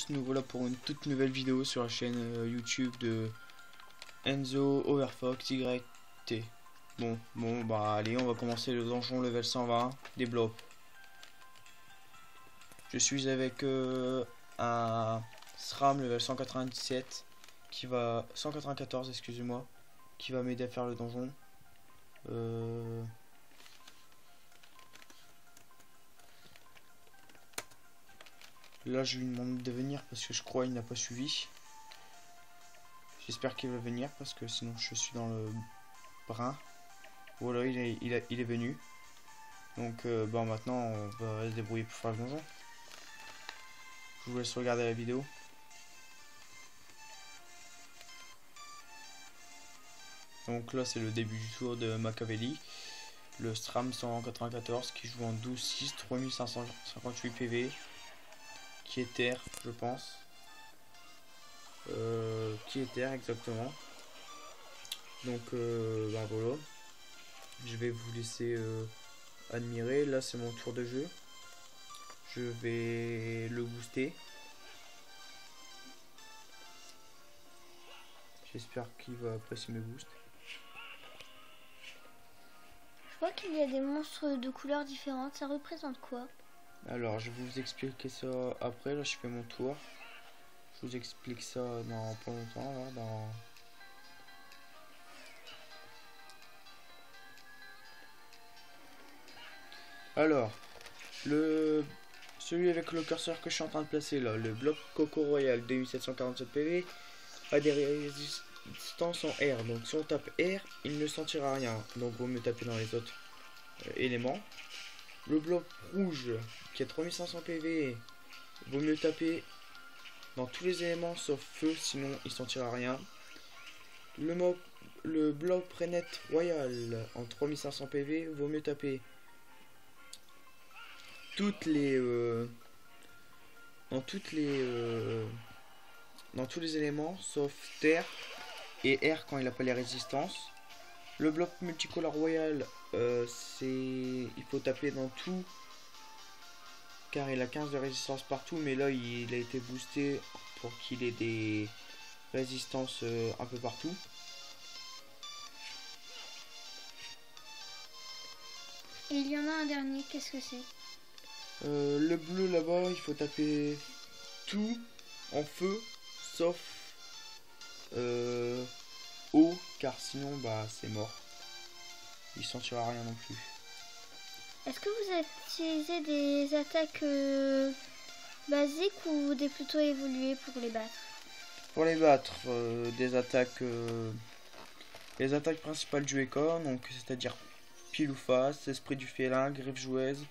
Nous voilà pour une toute nouvelle vidéo sur la chaîne YouTube de Enzo Overfox YT. Bon, bah allez, on va commencer le donjon level 120 des blobs. Je suis avec un SRAM level 197 qui va 194, excusez-moi, qui va m'aider à faire le donjon. Là, je lui demande de venir parce que je crois qu'il n'a pas suivi. J'espère qu'il va venir parce que sinon je suis dans le brun. Voilà, il est venu. Donc bah maintenant on va se débrouiller pour faire le donjon. Je vous laisse regarder la vidéo. Donc là c'est le début du tour de Machiavelli. Le SRAM 194 qui joue en 12-6, 3558 PV. Qui est terre, je pense. Qui est terre exactement. Donc bah voilà. Je vais vous laisser admirer. Là c'est mon tour de jeu. Je vais le booster. J'espère qu'il va apprécier mes boosts. Je vois qu'il y a des monstres de couleurs différentes. Ça représente quoi? Alors je vais vous expliquer ça après. Là je fais mon tour. Je vous explique ça dans pas longtemps. Là, dans... Alors, celui avec le curseur que je suis en train de placer là, le bloc Coco Royal 2747 PV, a des résistances en R. Donc si on tape R, il ne sentira rien. Donc vaut mieux taper dans les autres éléments. Le bloc rouge qui a 3500 PV, vaut mieux taper dans tous les éléments sauf feu, sinon il sentira rien. Le bloc Prenet Royal en 3500 PV, vaut mieux taper dans tous les éléments sauf terre et R quand il n'a pas les résistances. Le bloc multicolore royal, il faut taper dans tout car il a 15 de résistance partout, mais là il a été boosté pour qu'il ait des résistances un peu partout. Et il y en a un dernier, qu'est-ce que c'est? Le bleu là-bas, il faut taper tout en feu sauf eau, car sinon bah c'est mort. Il sentira rien non plus. Est-ce que vous utilisez des attaques basiques ou des plutôt évoluées pour les battre? Pour les battre, les attaques principales du Econ, donc c'est-à-dire pile ou face, esprit du félin, griffe joueuse,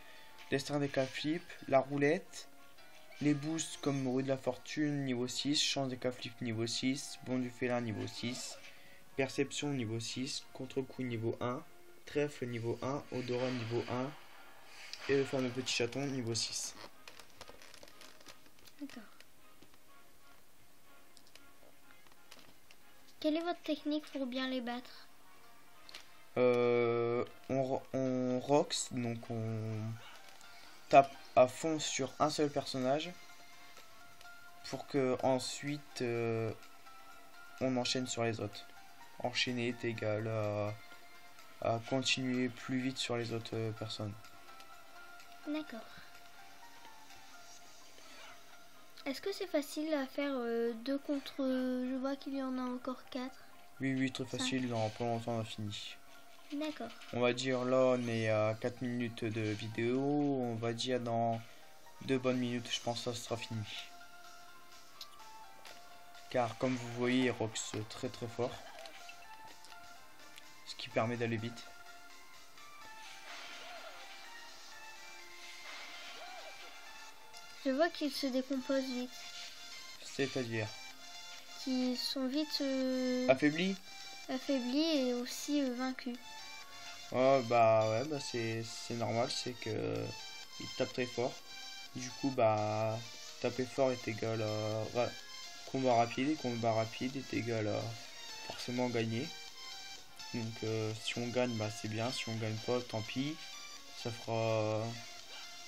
destin des flip, la roulette, les boosts comme roue de la fortune niveau 6, chance des flip niveau 6, bond du félin niveau 6, perception niveau 6, contre-coup niveau 1, trèfle niveau 1, odorat niveau 1 et le fameux petit chaton niveau 6. D'accord. Quelle est votre technique pour bien les battre? On rocks, donc on tape à fond sur un seul personnage pour que ensuite on enchaîne sur les autres. Enchaîner est égal à continuer plus vite sur les autres personnes. D'accord. Est-ce que c'est facile à faire 2 contre... je vois qu'il y en a encore 4. Oui, très facile, dans pas longtemps on a fini. D'accord. On va dire là on est à 4 minutes de vidéo, on va dire dans 2 bonnes minutes je pense que ça sera fini. Car comme vous voyez il rox très fort, ce qui permet d'aller vite. Je vois qu'ils se décomposent vite. C'est-à-dire Qu'ils sont vite affaiblis affaiblis et aussi vaincus. Oh, bah ouais, bah c'est normal, c'est que il tape très fort. Du coup bah taper fort est égal à combat rapide, et combat rapide est égal à forcément gagner. Donc si on gagne bah c'est bien, si on gagne pas tant pis. Ça fera,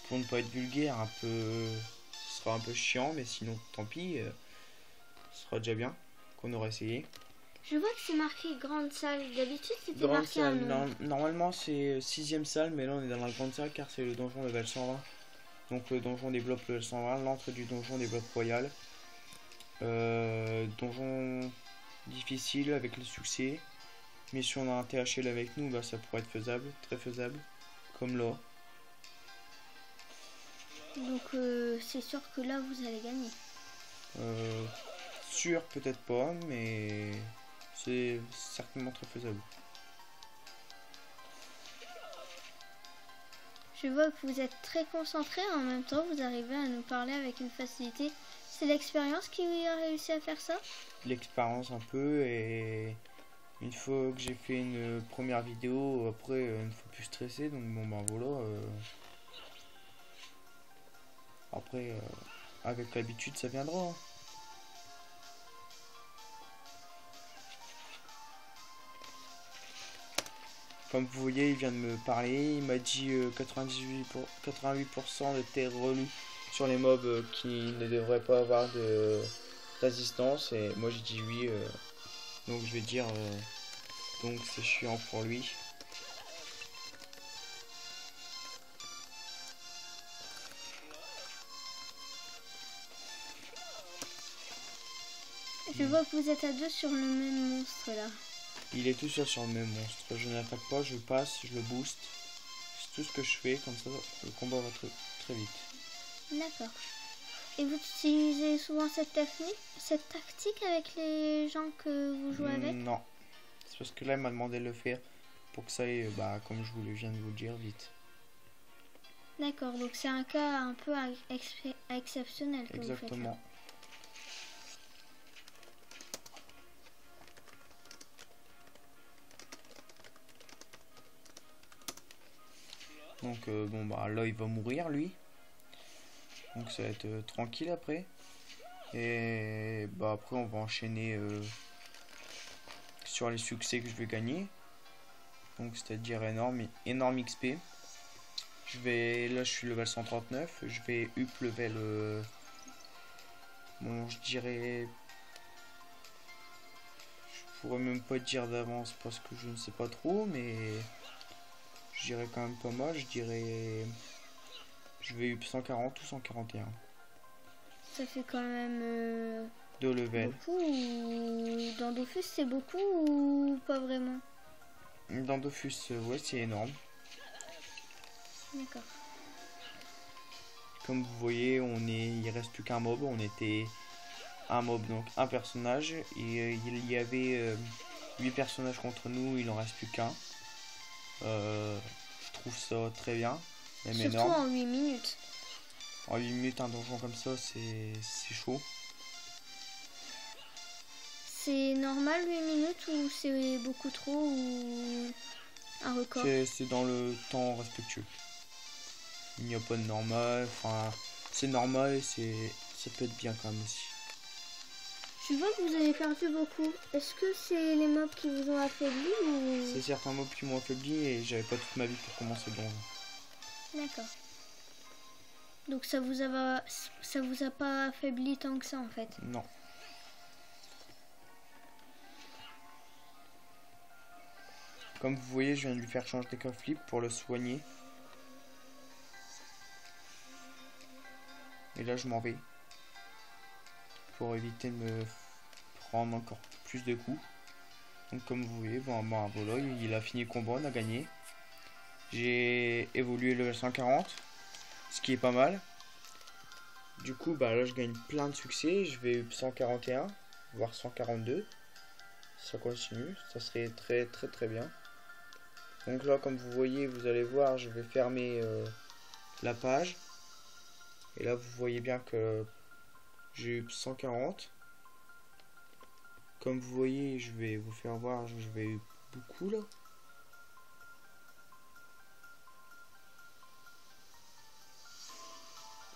pour ne pas être vulgaire, un peu ce sera un peu chiant, mais sinon tant pis, ce sera déjà bien qu'on aura essayé. Je vois que c'est marqué grande salle. D'habitude, c'était Grande marqué un salle, nom. normalement c'est 6ème salle, mais là on est dans la grande salle car c'est le donjon level 120. Donc le donjon développe level 120, l'entrée du donjon développe royal. Donjon difficile avec le succès. Mais si on a un THL avec nous, bah ça pourrait être faisable, très faisable. Comme là. Donc c'est sûr que là, vous allez gagner. Sûr, peut-être pas, mais c'est certainement très faisable. Je vois que vous êtes très concentré, en même temps vous arrivez à nous parler avec une facilité. C'est l'expérience qui a réussi à faire ça? L'expérience un peu, et une fois que j'ai fait une première vidéo, après une fois plus stressé, donc bon ben voilà. Après, avec l'habitude ça viendra. Hein. Comme vous voyez, il vient de me parler, il m'a dit 88% de terre relue sur les mobs qui ne devraient pas avoir de résistance, et moi j'ai dit oui, donc je vais dire donc c'est chiant pour lui. Je vois que vous êtes à deux sur le même monstre là. Il est tout seul sur le même monstre, je n'attaque pas, je passe, je le booste. C'est tout ce que je fais, comme ça le combat va très vite. D'accord. Et vous utilisez souvent cette tactique avec les gens que vous jouez avec? Non, c'est parce que là il m'a demandé de le faire pour que ça aille, bah, comme je viens de vous le dire, vite. D'accord, donc c'est un cas un peu exceptionnel que Exactement. vous faites là. Donc bon bah là il va mourir lui. Donc ça va être tranquille après. Et bah après on va enchaîner sur les succès que je vais gagner. Donc c'est-à-dire énorme XP. Là je suis level 139. Je vais up level bon je dirais. Je pourrais même pas dire d'avance parce que je ne sais pas trop, mais je dirais quand même pas mal. Je vais up 140 ou 141. Ça fait quand même 2 levels. beaucoup. Dans Dofus c'est beaucoup ou pas vraiment? Dans Dofus, ouais, c'est énorme. D'accord. Comme vous voyez, il reste plus qu'un mob. On était un mob, donc un personnage. Et il y avait 8 personnages contre nous, il en reste plus qu'un. Je trouve ça très bien. Même Surtout énorme. en 8 minutes. En 8 minutes, un donjon comme ça, c'est chaud. C'est normal 8 minutes ou c'est beaucoup trop ou un record? C'est dans le temps respectueux. Il n'y a pas de normal. Enfin, c'est normal et ça peut être bien quand même aussi. Je vois que vous avez perdu beaucoup. Est-ce que c'est les mobs qui vous ont affaibli ou... C'est certains mobs qui m'ont affaibli et j'avais pas toute ma vie pour commencer le donjon. D'accord. Donc ça vous a pas affaibli tant que ça en fait. Non. Comme vous voyez, je viens de lui faire changer des flip pour le soigner. Et là, je m'en vais. Pour éviter de me prendre encore plus de coups. Donc comme vous voyez, bon voilà, il a fini le combat, on a gagné. J'ai évolué level 140, ce qui est pas mal. Du coup, bah là je gagne plein de succès, je vais up 141, voire 142. Ça continue, ça serait très bien. Donc là, comme vous voyez, vous allez voir, je vais fermer la page. Et là, vous voyez bien que j'ai eu 140. Comme vous voyez, je vais vous faire voir, je vais eu beaucoup là.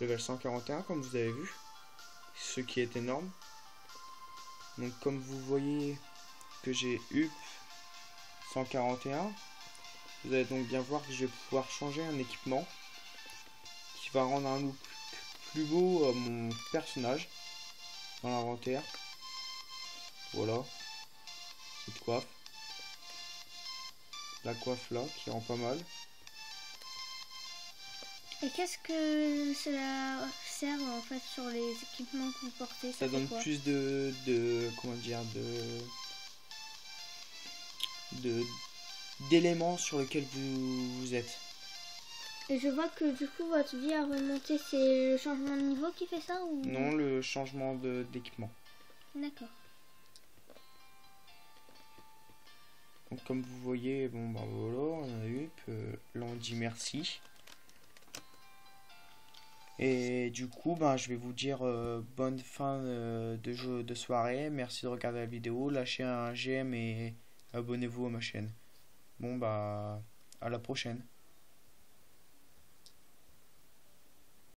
Level 141, comme vous avez vu. Ce qui est énorme. Donc comme vous voyez que j'ai eu 141, vous allez donc bien voir que je vais pouvoir changer un équipement qui va rendre un look plus beau mon personnage dans l'inventaire. Voilà, cette coiffe. La coiffe là qui rend pas mal. Et qu'est-ce que cela sert en fait sur les équipements que vous portez? Ça donne plus de comment dire d'éléments sur lesquels vous êtes. Et je vois que du coup votre vie a remonté, c'est le changement de niveau qui fait ça ou... Non, le changement d'équipement. D'accord. Donc comme vous voyez, bon bah voilà, on a eu, là on dit merci. Et du coup, ben, je vais vous dire bonne fin de soirée. Merci de regarder la vidéo. Lâchez un j'aime et abonnez-vous à ma chaîne. Bon, bah, à la prochaine.